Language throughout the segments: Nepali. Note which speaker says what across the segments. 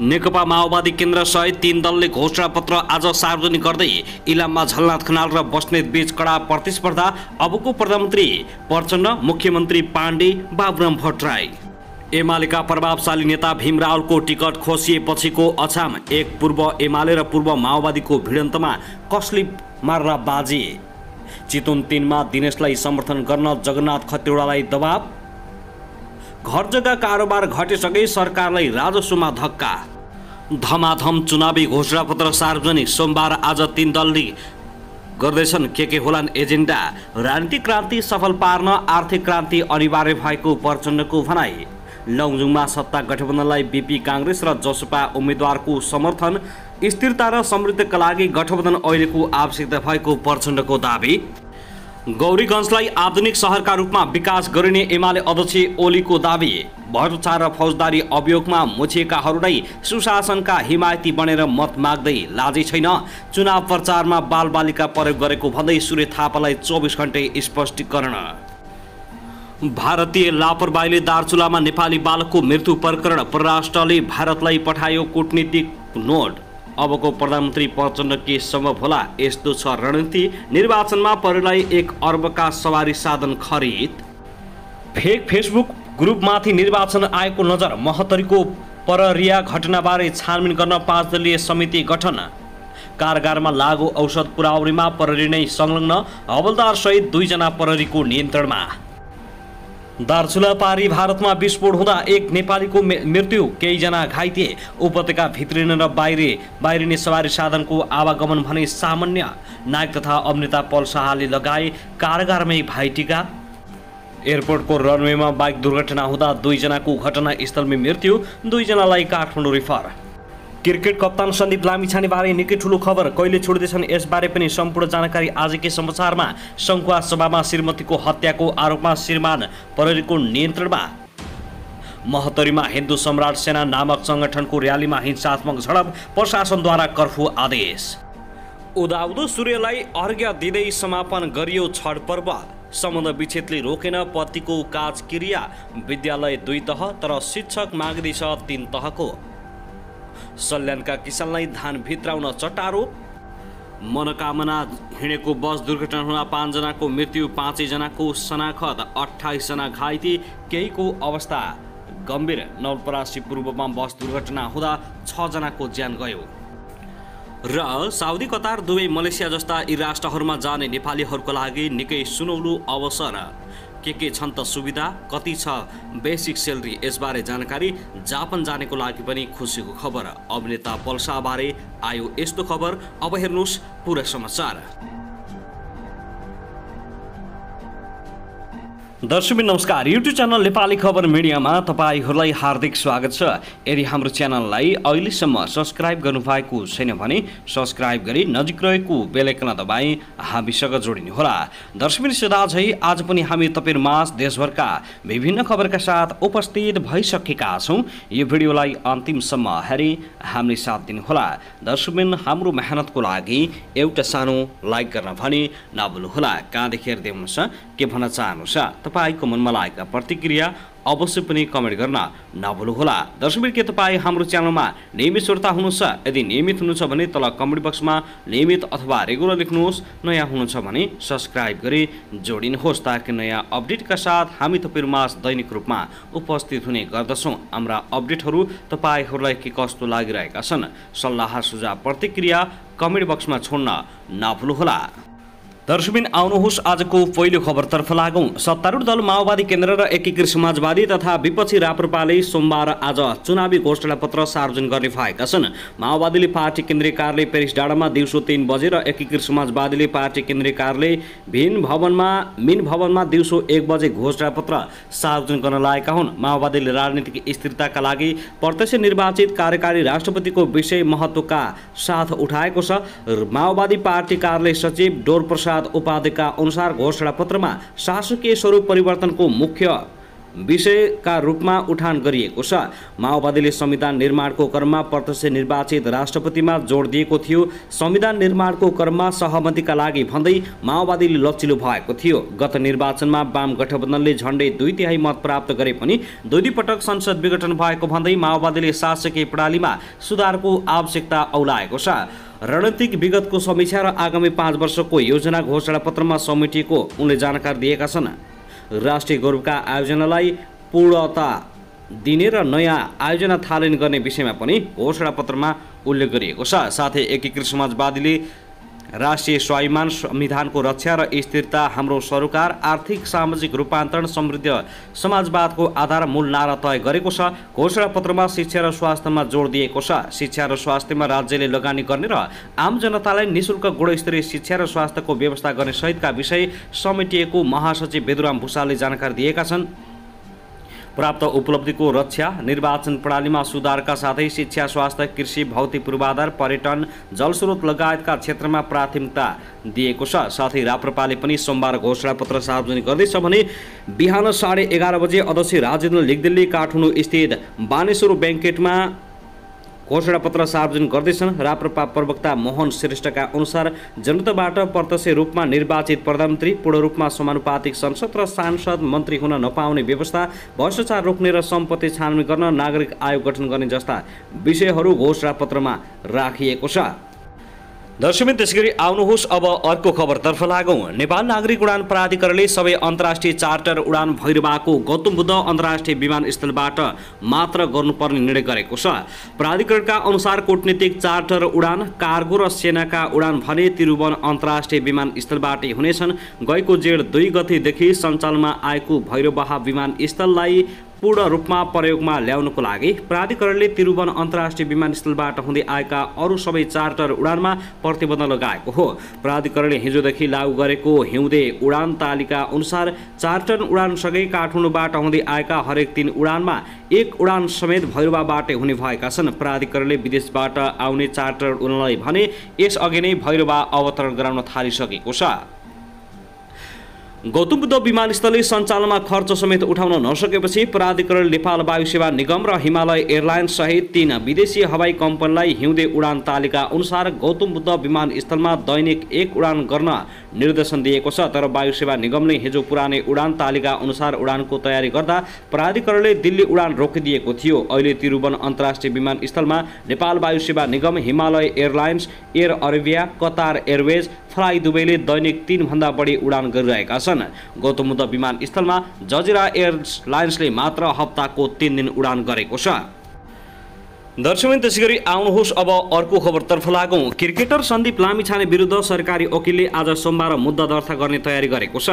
Speaker 1: नेकपा माओवादी केन्द्र सहित 3 दलले घोषणापत्र आज सार्वजनिक गर्दै इलाममा झलनाथ खनाल र बस्नेत बीच कडा प्रतिस्पर्धा। अबको प्रधानमन्त्री प्रचण्ड, मुख्यमन्त्री पाण्डे, बाबुराम भट्टराई। एमालेका प्रभावशाली नेता भीम रावलको टिकट खोसिएपछिको अछाम। एक पूर्व एमाले र पूर्व माओवादीको भिडन्तमा कसले मार्रा बाजे। चितवन 3 मा दिनेशलाई समर्थन गर्न जगन्नाथ खतिवडालाई दबाव। घर जग्गा कारोबार घटेसँगै सरकारलाई राजस्वमा धक्का। धमाधम चुनावी घोषणापत्र सार्वजनिक। सोमबार आज 3 दलले गर्दैछन् के होलान् एजेन्डा। राजनीतिक क्रान्ति सफल पार्न आर्थिक क्रान्ति अनिवार्य भएको प्रचण्डको भनाई। लौजुङमा सत्ता गठबन्धनलाई बीपी काङ्ग्रेस र जसपा उम्मेद्वारको समर्थन। स्थिरता र समृद्धिका लागि गठबन्धन अहिलेको आवश्यकता भएको प्रचण्डको दाबी। गौरीगञ्जलाई आधुनिक सहरका रूपमा विकास गरिने एमाले अध्यक्ष ओलीको दाबी। भ्रष्टाचार र फौजदारी अभियोगमा मुछिएकाहरूलाई सुशासनका हिमायती बनेर मत माग्दै लाजै छैन। चुनाव प्रचारमा बालबालिका प्रयोग गरेको भन्दै सूर्य थापालाई 24 घण्टे स्पष्टीकरण। भारतीय लापरवाहीले दार्चुलामा नेपाली बालकको मृत्यु प्रकरण। परराष्ट्रले भारतलाई पठायो कूटनीतिक नोट। अबको प्रधानमन्त्री प्रचण्ड के सम्भव होला, यस्तो छ रणनीति। निर्वाचनमा प्रहरीलाई 1 अर्बका सवारी साधन खरिद। फेक फेसबुक ग्रुपमाथि निर्वाचन आयोगको नजर। महोत्तरीको पररिया घटनाबारे छानबिन गर्न 5 दलीय समिति गठन। कारगारमा लागू औषध पुर्याउनेमा प्रहरी नै संलग्न। हवलदार सहित 2 जना प्रहरीको नियन्त्रणमा। दार्चुला पारी भारतमा विस्फोट हुँदा 1 नेपालीको मृत्यु, केही जना घाइते। उपत्यका भित्रिने र बाहिरिने सवारी साधनको आवागमन भने सामान्य। नायक तथा अभिनेता पल शाहले लगाए कारगारमै भाइटिका। एयरपोर्टको रनवेमा बाइक दुर्घटना हुँदा 2 जनाको घटनास्थलमै मृत्यु, 2 जनालाई काठमाडौँ रिफर। क्रिकेट कप्तान सन्दीप लामिछानेबारे निकै ठुलो खबर। कहिले छोड्दैछन् यसबारे पनि सम्पूर्ण जानकारी आजकै समाचारमा। सङ्खुवा सभामा श्रीमतीको हत्याको आरोपमा श्रीमान प्रहरीको नियन्त्रणमा। महोत्तरीमा हिन्दू सम्राट सेना नामक संगठनको र्यालीमा हिंसात्मक झडप, प्रशासनद्वारा कर्फ्यू आदेश। उदाउँदो सूर्यलाई अर्घ्य दिँदै समापन गरियो छठ पर्व। सम्बन्ध विच्छेदले रोकेन पतिको काज क्रिया। विद्यालय 2 तह तर शिक्षक माग्दैछ 3 तहको। सल्यानका किसानलाई धान भित्राउन चट्टारो। मनोकामना हिँडेको बस दुर्घटना हुँदा 5 जनाको मृत्यु, 5 जनाको शनाखत, 28 जना घाइते, केहीको अवस्था गम्भीर। नवलपरासी पूर्वमा बस दुर्घटना हुँदा 6 जनाको ज्यान गयो। र साउदी, कतार, दुबई, मलेसिया जस्ता यी राष्ट्रहरूमा जाने नेपालीहरूको लागि निकै सुनौलो अवसर। के छन् त सुविधा, कति छ बेसिक सेलरी, यसबारे जानकारी। जापान जानेको लागि पनि खुसीको खबर। अभिनेता पल्साबारे आयो यस्तो खबर। अब हेर्नुहोस् पुरा समाचार। दर्शकबिन नमस्कार। युट्युब च्यानल नेपाली खबर मिडियामा तपाईहरूलाई हार्दिक स्वागत छ। यदि हाम्रो च्यानललाई अहिलेसम्म सब्स्क्राइब गर्नुभएको छैन भने सब्स्क्राइब गरी नजिक रहेको बेल आइकन दबाई हामीसँग जोडिनुहोला। दर्शकबिन सदा झै आज पनि हामी तपाईहरुमाझ देशभरका विभिन्न खबरका साथ उपस्थित भइसकेका छौं। यो भिडियोलाई अन्तिमसम्म हेरी हामीले साथ दिनुहोला। दर्शकबिन हाम्रो मेहनतको लागि एउटा सानो लाइक गर्न भने नभुल्नुहोला। कहाँदेखि हेर्दै हुनुहुन्छ, के भन्न चाहनुहुन्छ, तपाईको मनमा लागेका प्रतिक्रिया अवश्य पनि कमेन्ट गर्न नभुल्नुहोला। दर्शकबिन के तपाईँ हाम्रो च्यानलमा नियमित श्रोता हुनुहुन्छ? यदि नियमित हुनुहुन्छ भने तल कमेन्ट बक्समा नियमित अथवा रेगुलर लेख्नुहोस्। नयाँ हुनुहुन्छ भने सब्स्क्राइब गरी जोडिनुहोस् ताकि नयाँ अपडेटका साथ हामी तपाईहरुमाझ दैनिक रूपमा उपस्थित हुने गर्दछौँ। हाम्रा अपडेटहरू तपाईहरूलाई के कस्तो लागिरहेका छन्, सल्लाह सुझाव प्रतिक्रिया कमेन्ट बक्समा छोड्न नभुल्नुहोला। दर्शकबिन आउनुहोस् आजको पहिलो खबरतर्फ लागौं। सत्तारूढ दल माओवादी केन्द्र र एकीकृत समाजवादी तथा विपक्षी राप्रपाले सोमबार आज चुनावी घोषणापत्र सार्वजनिक गर्ने भएका छन्। माओवादीले पार्टी केन्द्रीय कार्यालय पेरिस डाँडामा दिउँसो 3 बजे र एकीकृत समाजवादीले पार्टी केन्द्रीय कार्यालय मिन भवनमा दिउँसो 1 बजे घोषणापत्र सार्वजनिक गर्न लागेका हुन्। माओवादीले राजनीतिक स्थिरताका लागि प्रत्यक्ष निर्वाचित कार्यकारी राष्ट्रपतिको विषय महत्त्वका साथ उठाएको छ। माओवादी पार्टी कार्यालय सचिव डोर प्रसाद उपाध्यक्षका अनुसार घोषणापत्रमा शासकीय स्वरूप परिवर्तनको मुख्य विषयका रूपमा उठान गरिएको छ। माओवादीले संविधान निर्माणको क्रममा प्रत्यक्ष निर्वाचित राष्ट्रपतिमा जोड दिएको थियो। संविधान निर्माणको क्रममा सहमतिका लागि भन्दै माओवादीले लचिलो भएको थियो। गत निर्वाचनमा वाम गठबन्धनले झण्डै 2/3 मत प्राप्त गरे पनि 2 पटक संसद विघटन भएको भन्दै माओवादीले शासकीय प्रणालीमा सुधारको आवश्यकता औलाएको छ। रणनीतिक विगतको समीक्षा र आगामी 5 वर्षको योजना घोषणापत्रमा समेटिएको उनले जानकारी दिएका छन्। राष्ट्रिय गौरवका आयोजनालाई पूर्णता दिने र नयाँ आयोजना थालनी गर्ने विषयमा पनि घोषणापत्रमा उल्लेख गरिएको छ। साथै एकीकृत समाजवादीले राष्ट्रिय स्वाभिमान, संविधानको रक्षा र स्थिरता हाम्रो सरकार, आर्थिक सामाजिक रूपान्तरण, समृद्ध समाजवादको आधार मूल नारा तय गरेको छ। घोषणापत्रमा शिक्षा र स्वास्थ्यमा जोड दिएको छ। शिक्षा र स्वास्थ्यमा राज्यले लगानी गर्ने र आम जनतालाई निःशुल्क गुणस्तरीय शिक्षा र स्वास्थ्यको व्यवस्था गर्ने सहितका विषय समेटिएको महासचिव बेदुराम भुषालले जानकारी दिएका छन्। प्राप्त उपलब्धिको रक्षा, निर्वाचन प्रणालीमा सुधारका साथै शिक्षा, स्वास्थ्य, कृषि, भौतिक पूर्वाधार, पर्यटन, जलस्रोत लगायतका क्षेत्रमा प्राथमिकता दिएको छ। साथै राप्रपाले पनि सोमबार घोषणापत्र सार्वजनिक गर्दैछ भने बिहान 11:30 बजे अध्यक्ष राजेन्द्र लिगदेलले काठमाडौँ स्थित बानेश्वर ब्याङ्केटमा घोषणापत्र सार्वजनिक गर्दैछन्। राप्रपा प्रवक्ता मोहन श्रेष्ठका अनुसार जनताबाट प्रत्यक्ष रूपमा निर्वाचित प्रधानमन्त्री, पूर्ण रूपमा समानुपातिक संसद र सांसद मन्त्री हुन नपाउने व्यवस्था, भ्रष्टाचार रोक्ने र सम्पत्ति छानबिन गर्न नागरिक आयोग गठन गर्ने जस्ता विषयहरू घोषणापत्रमा राखिएको छ। दर्शकबिन, त्यसैगरी आउनुहोस् अब अर्को खबरतर्फ लागौँ। नेपाल नागरिक उडान प्राधिकरणले सबै अन्तर्राष्ट्रिय चार्टर उडान भैरवाको गौतम बुद्ध अन्तर्राष्ट्रिय विमानस्थलबाट मात्र गर्नुपर्ने निर्णय गरेको छ। प्राधिकरणका अनुसार कूटनीतिक चार्टर उडान, कार्गो र सेनाका उडान भने त्रिभुवन अन्तर्राष्ट्रिय विमानस्थलबाटै हुनेछन्। गएको जेठ 2 गतेदेखि सञ्चालनमा आएको भैरवाह विमानस्थललाई पूर्ण रूपमा प्रयोगमा ल्याउनको लागि प्राधिकरणले त्रिभुवन अन्तर्राष्ट्रिय विमानस्थलबाट हुँदै आएका अरू सबै चार्टर उडानमा प्रतिबन्ध लगाएको हो। प्राधिकरणले हिजोदेखि लागू गरेको हिउँदे उडान तालिका अनुसार चार्टर उडानसँगै काठमाडौँबाट हुँदै आएका हरेक 3 उडानमा 1 उडान समेत भैरवाबाटै हुने भएका छन्। प्राधिकरणले विदेशबाट आउने चार्टर उडानलाई भने यसअघि नै भैरवा अवतरण गराउन थालिसकेको छ। गौतम बुद्ध विमानस्थलले सञ्चालनमा खर्च समेत उठाउन नसकेपछि प्राधिकरण नेपाल वायु सेवा निगम र हिमालय एयरलाइन्स सहित 3 विदेशी हवाई कम्पनीलाई हिउँदे उडान तालिका अनुसार गौतम बुद्ध विमानस्थलमा दैनिक 1 उडान गर्न निर्देशन दिएको छ। तर वायु सेवा निगमले हिजो पुरानै उडान तालिका अनुसार उडानको तयारी गर्दा प्राधिकरणले दिल्ली उडान रोकिदिएको थियो। अहिले त्रिभुवन अन्तर्राष्ट्रिय विमानस्थलमा Nepal Vayu Sewa Nigam, Himalaya airlines, air Arabia, Qatar airways, fly दुबईले दैनिक 3 भन्दा बढी उडान गरिरहेका छन्। गौतम बुद्ध विमानस्थलमा जजिरा एयरलाइन्सले मात्र हप्ताको 3 दिन उडान गरेको छ। दर्शकबिन, त्यसैगरी आउनुहोस् अब अर्को खबरतर्फ लागौँ। क्रिकेटर सन्दीप लामिछाने विरुद्ध सरकारी वकिलले आज सोमबार मुद्दा दर्ता गर्ने तयारी गरेको छ।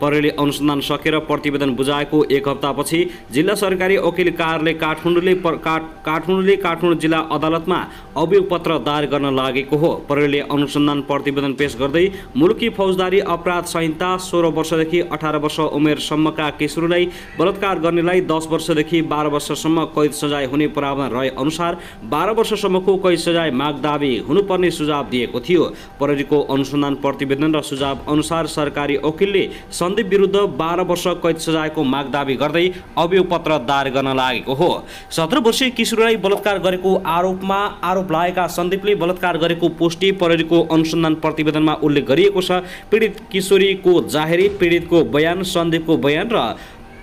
Speaker 1: प्रहरीले अनुसन्धान सकेर प्रतिवेदन बुझाएको 1 हप्तापछि जिल्ला सरकारी वकिल कार्यालय काठमाडौँले काठमाडौँ जिल्ला अदालतमा अभियोग पत्र दायर गर्न लागेको हो। प्रहरीले अनुसन्धान प्रतिवेदन पेश गर्दै मुलुकी फौजदारी अपराध संहिता 16 वर्षदेखि 18 वर्ष उमेरसम्मका किशोरलाई बलात्कार गर्नेलाई 10 वर्षदेखि 12 वर्षसम्म कैद सजाय हुने प्रावधान रहे अनुसार 12 वर्षसम्मको कैद सजाय मागदावी हुनुपर्ने सुझाव दिएको थियो। प्रहरीको अनुसन्धान प्रतिवेदन र सुझाव अनुसार सरकारी वकिलले सन्दीप विरुद्ध 12 वर्ष कैद सजायको मागदावी गर्दै अभियोग पत्र दायर गर्न लागेको हो। 17 वर्षीय किशोरलाई बलात्कार गरेको आरोपमा आरोप लागेका सन्दीपले बलात्कार गरेको पुष्टि प्रहरीको अनुसन्धान प्रतिवेदनमा उल्लेख गरिएको छ। पीडित किशोरीको जाहेरी, पीडितको बयान, सन्दीपको बयान र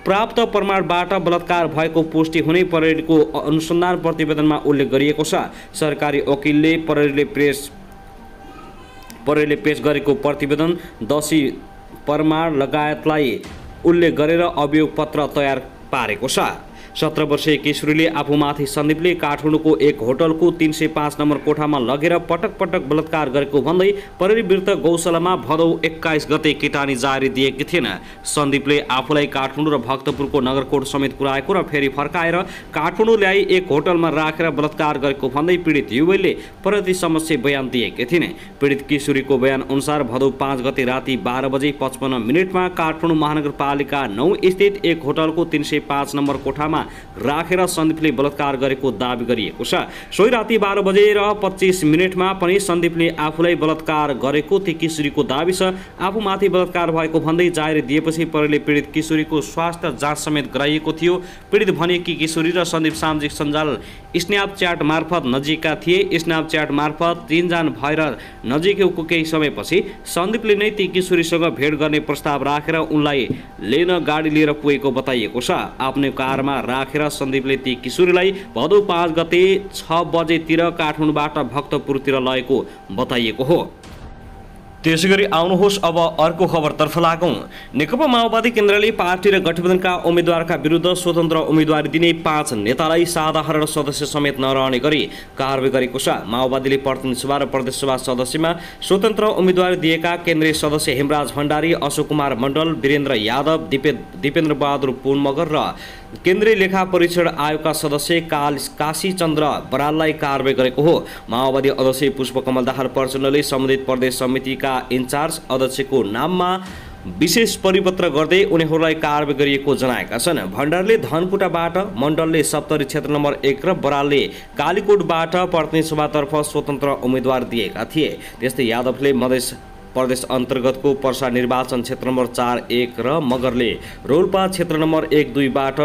Speaker 1: प्राप्त प्रमाणबाट बलात्कार भएको पुष्टि हुने प्रहरीको अनुसन्धान प्रतिवेदनमा उल्लेख गरिएको छ। सरकारी वकिलले प्रहरीले पेश गरेको प्रतिवेदन, दोषी प्रमाण लगायतलाई उल्लेख गरेर अभियोग पत्र तयार पारेको छ। 17 वर्षीय किशोरीले आफूमाथि सन्दीपले काठमाडौँको एक होटलको 305 नम्बर कोठामा लगेर पटक पटक बलात्कार गरेको भन्दै प्रहरी विरुद्ध गौशालामा भदौ 21 गते किटानी जारी दिएकी थिइन्। सन्दीपले आफूलाई काठमाडौँ र भक्तपुरको नगरकोट समेत पुर्याएको र फेरि फर्काएर काठमाडौँ ल्याई एक होटलमा राखेर बलात्कार गरेको भन्दै पीडित युवतीले प्रहरी समक्ष बयान दिएकी थिइन्। पीडित किशोरीको बयान अनुसार भदौ 5 गते राति 12 बजे 55 मिनेटमा काठमाडौँ महानगरपालिका 9 स्थित एक होटलको 305 नम्बर कोठामा राखेर सन्दीपले बलात्कार गरेको दाबी गरिएको छ। सोही राति 12:25 पनि सन्दीपले आफूलाई बलात्कार गरेको ती किशोरीको दाबी छ। आफूमाथि बलात्कार भएको भन्दै जाहेर दिएपछि प्रहरीले पीडित किशोरीको स्वास्थ्य जाँच समेत गराइएको थियो। पीडित भने कि किशोरी र सन्दीप सामाजिक सञ्जाल स्न्यापच्याट मार्फत नजिकका थिए। स्न्यापच्याट मार्फत चिनजान भएर नजिकको केही समयपछि सन्दीपले नै ती किशोरीसँग भेट गर्ने प्रस्ताव राखेर उनलाई लिन गाडी लिएर पुगेको बताइएको छ। आफ्नो कारमा राखेर सन्दीपले ती किशोरीलाई भदौ 5 गते 6 बजेतिर काठमाडौँबाट भक्तपुरतिर लगेको बताइएको हो। त्यसैगरी आउनुहोस् अब अर्को खबरतर्फ लागौं। नेकपा माओवादी केन्द्रले पार्टी र गठबन्धनका उम्मेद्वारका विरुद्ध स्वतन्त्र उम्मेदवारी दिने 5 नेतालाई साधारण सदस्य समेत नरहने गरी कारबाही गरेको छ। माओवादीले प्रतिनिधि सभा र प्रदेश सभा सदस्यमा स्वतन्त्र उम्मेदवारी दिएका केन्द्रीय सदस्य हेमराज भण्डारी, अशोक कुमार मण्डल, वीरेन्द्र यादव, दिपेन्द्र बहादुर पुन मगर र केन्द्रीय लेखा परीक्षण आयोगका सदस्य काशी चन्द्र बराललाई कारबाही गरेको हो। माओवादी अध्यक्ष पुष्पकमल दाहाल प्रचण्डले सम्बन्धित प्रदेश समितिका इन्चार्ज अध्यक्षको नाममा विशेष परिपत्र गर्दै उनीहरूलाई कारबाही गरिएको जनाएका छन्। भण्डारले धनकुटाबाट, मण्डलले सप्तरी क्षेत्र नम्बर 1 र बरालले कालीकोटबाट प्रतिनिधि सभातर्फ स्वतन्त्र उम्मेदवार दिएका थिए। त्यस्तै यादवले मधेस प्रदेश अन्तर्गतको पर्सा निर्वाचन क्षेत्र नम्बर 4-1 र मगरले रोल्पा क्षेत्र नम्बर 1-2बाट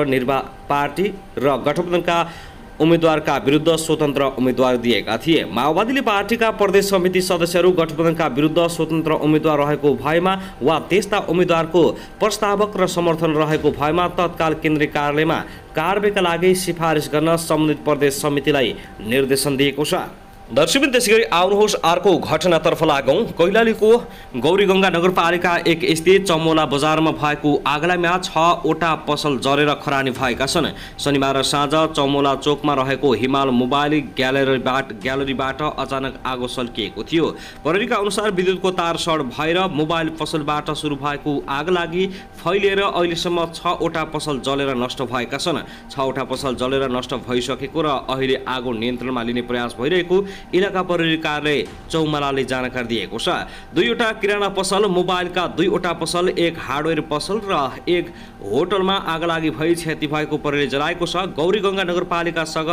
Speaker 1: पार्टी र गठबन्धनका उम्मेदवारका विरुद्ध स्वतन्त्र उम्मेदवार दिएका थिए। माओवादीले पार्टीका प्रदेश समिति सदस्यहरू गठबन्धनका विरुद्ध स्वतन्त्र उम्मेदवार रहेको भएमा वा त्यस्ता उम्मेदवारको प्रस्तावक र समर्थन रहेको भएमा तत्काल केन्द्रीय कार्यालयमा कारबाहीका लागि सिफारिस गर्न सम्बन्धित प्रदेश समितिलाई निर्देशन दिएको छ। दर्शकबिन त्यसैगरी आउनुहोस् अर्को घटनातर्फ लागौं। कैलालीको गौरीगङ्गा नगरपालिका 1 स्थित चमोला बजारमा भएको आगलामा 6वटा पसल जरेर खरानी भएका छन्। शनिबार साँझ चमोला चोकमा रहेको हिमाल मोबाइल ग्यालरीबाट अचानक आगो सल्किएको थियो। प्रहरीका अनुसार विद्युतको तार सर्ट भएर मोबाइल पसलबाट सुरु भएको आगलागी फैलिएर अहिलेसम्म 6वटा पसल जलेर नष्ट भएका छन्। 6वटा पसल जलेर नष्ट भइसकेको र अहिले आगो नियन्त्रणमा लिने प्रयास भइरहेको इलाका प्रहरी कार्यालय चौमलाले जानकारी दिएको छ। 2वटा किराना पसल, मोबाइलका 2वटा पसल, 1 हार्डवेयर पसल र 1 होटलमा आगलागी भई क्षति भएको प्रहरीले जनाएको छ। गौरीगङ्गा नगरपालिकासँग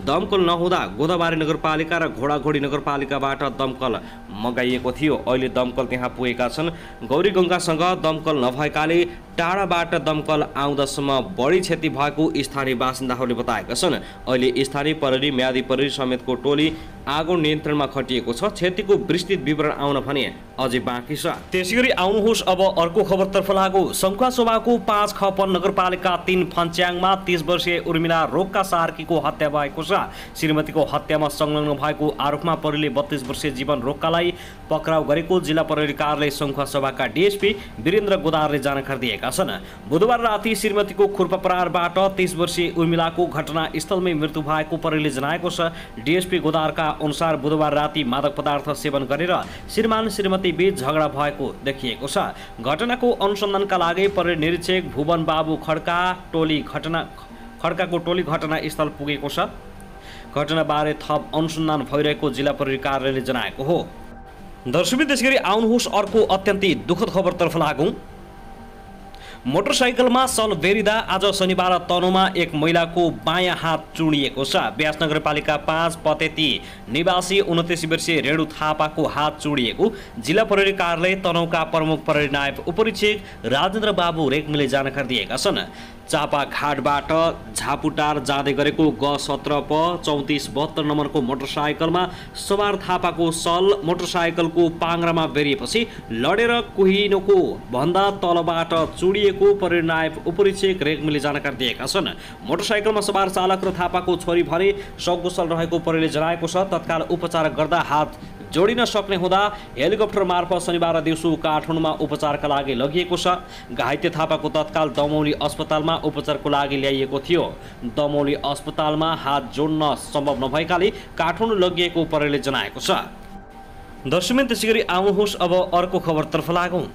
Speaker 1: दमकल नहुँदा गोदाबारी नगरपालिका र घोडाघोडी नगरपालिकाबाट दमकल मगाइएको थियो। अहिले दमकल त्यहाँ पुगेका छन्। गौरीगङ्गासँग दमकल नभएकाले टाढाबाट दमकल आउँदासम्म बढी क्षति भएको स्थानीय बासिन्दाहरूले बताएका छन्। अहिले स्थानीय प्रहरी, म्यादी प्रहरी समेतको टोली आगो नियन्त्रणमा खटिएको छ। क्षतिको विस्तृत विवरण आउन भने अझै बाँकी छ। त्यसैगरी आउनुहोस् अब अर्को खबरतर्फ लागौं। सङ्खुवासभाको 5 खपन नगरपालिका 3 फन्च्याङमा 30 वर्षीय उर्मिला रोक्का सार्कीको हत्या भएको छ। श्रीमतीको हत्यामा संलग्न भएको आरोपमा प्रहरीले 32 वर्षीय जीवन रोक्कालाई पक्राउ गरेको जिल्ला प्रहरी कार्यालय सङ्खुवासभाका डीएसपी वीरेन्द्र गोदारले जानकारी दिएका छन्। बुधबार राति श्रीमतीको खुर्पा प्रहारबाट 30 वर्षीय उर्मिलाको घटनास्थलमै मृत्यु भएको प्रहरीले जनाएको छ। डीएसपी गोदारका अनुसार बुधबार राति मादक पदार्थ सेवन गरेर श्रीमान श्रीमती बीच झगडा भएको देखिएको छ। घटनाको अनुसन्धानका लागि प्रहरी निरीक्षक भुवन बाबु खड्काको टोली घटनास्थल पुगेको छ। घटनाबारे थप अनुसन्धान भइरहेको जिल्ला प्रहरी कार्यालयले जनाएको हो। दर्शकबिन त्यसैगरी आउनुहोस् अर्को अत्यन्तै दुःखद खबरतर्फ लागौं। मोटरसाइकलमा सल बेरिदा आज शनिबार तनहुँमा एक महिलाको बायाँ हात चुडिएको छ। ब्यास नगरपालिका 5 पतेती निवासी 29 वर्षीय रेणु थापाको हात चुडिएको जिल्ला प्रहरी कार्यालय तनहुँका प्रमुख प्रहरी नायब उपरीक्षक राजेन्द्र बाबु रेग्मीले जानकारी दिएका छन्। चापाघाटबाट झापुटार जाँदै गरेको G17 प 3472 नम्बरको मोटरसाइकलमा सवार थापाको सल मोटरसाइकलको पाङ्रामा बेरिएपछि लडेर कुहिनोको भन्दा तलबाट चुडिएको प्रहरी नायब उपरीक्षक रेग्मीले जानकारी दिएका छन्। मोटरसाइकलमा सवार चालक र थापाको छोरी भने सकुशल रहेको प्रहरीले जनाएको छ। तत्काल उपचार गर्दा हात जोडिन सक्ने हुँदा हेलिकप्टर मार्फत शनिबार दिउँसो काठमाडौँमा उपचारका लागि लगिएको छ। घाइते थापाको तत्काल दमौली अस्पतालमा उपचारको लागि ल्याइएको थियो। दमौली अस्पतालमा हात जोड्न सम्भव नभएकाले काठमाडौँ लगिएको प्रहरीले जनाएको छ। दर्शकबिन त्यसैगरी आउनुहोस् अब अर्को खबरतर्फ लागौं।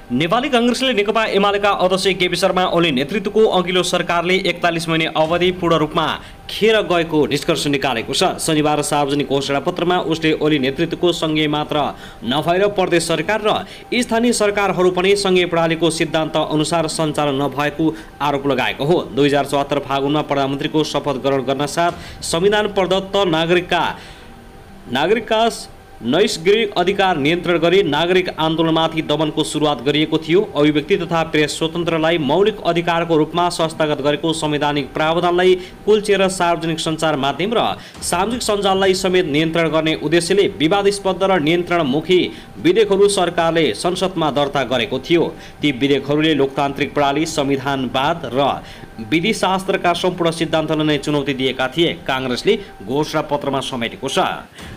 Speaker 1: नेपाली कांग्रेसले नेकपा एमालेका अध्यक्ष केपी शर्मा ओली नेतृत्वको अघिल्लो सरकारले 41 महिने अवधि पूर्ण रूपमा खेर गएको निष्कर्ष निकालेको छ। शनिबार सार्वजनिक घोषणापत्रमा उसले ओली नेतृत्वको सङ्घीय मात्र नभएर प्रदेश सरकार र स्थानीय सरकारहरू पनि सङ्घीय प्रणालीको सिद्धान्त अनुसार सञ्चालन नभएको आरोप लगाएको हो। 2074 फागुनमा प्रधानमन्त्रीको शपथ ग्रहण गर्न साथ संविधान प्रदत्त नागरिकका नैसर्गिक अधिकार नियन्त्रण गरी नागरिक आन्दोलनमाथि दमनको सुरुवात गरिएको थियो। अभिव्यक्ति तथा प्रेस स्वतन्त्रलाई मौलिक अधिकारको रूपमा संस्थागत गरेको संवैधानिक प्रावधानलाई कुल्चिएर सार्वजनिक सञ्चार माध्यम र सामाजिक सञ्जाललाई समेत नियन्त्रण गर्ने उद्देश्यले विवादास्पद र नियन्त्रणमुखी विधेयकहरू सरकारले संसदमा दर्ता गरेको थियो। ती विधेयकहरूले लोकतान्त्रिक प्रणाली, संविधानवाद र विधिशास्त्रका सम्पूर्ण सिद्धान्तलाई नै चुनौती दिएका थिए, काङ्ग्रेसले घोषणापत्रमा समेटेको छ।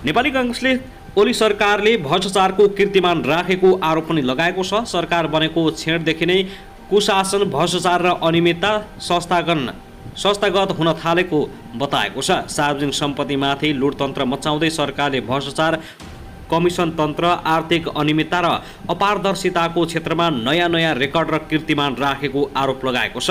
Speaker 1: नेपाली काङ्ग्रेसले ओली सरकारले भ्रष्टाचारको कीर्तिमान राखेको आरोप पनि लगाएको छ। सरकार बनेको क्षणदेखि नै कुशासन, भ्रष्टाचार र अनियमितता संस्थागत हुन थालेको बताएको छ। सार्वजनिक सम्पत्तिमाथि लुटतन्त्र मचाउँदै सरकारले भ्रष्टाचार, कमिसन तन्त्र, आर्थिक अनियमितता र अपारदर्शिताको क्षेत्रमा नयाँ रेकर्ड र कीर्तिमान राखेको आरोप लगाएको छ।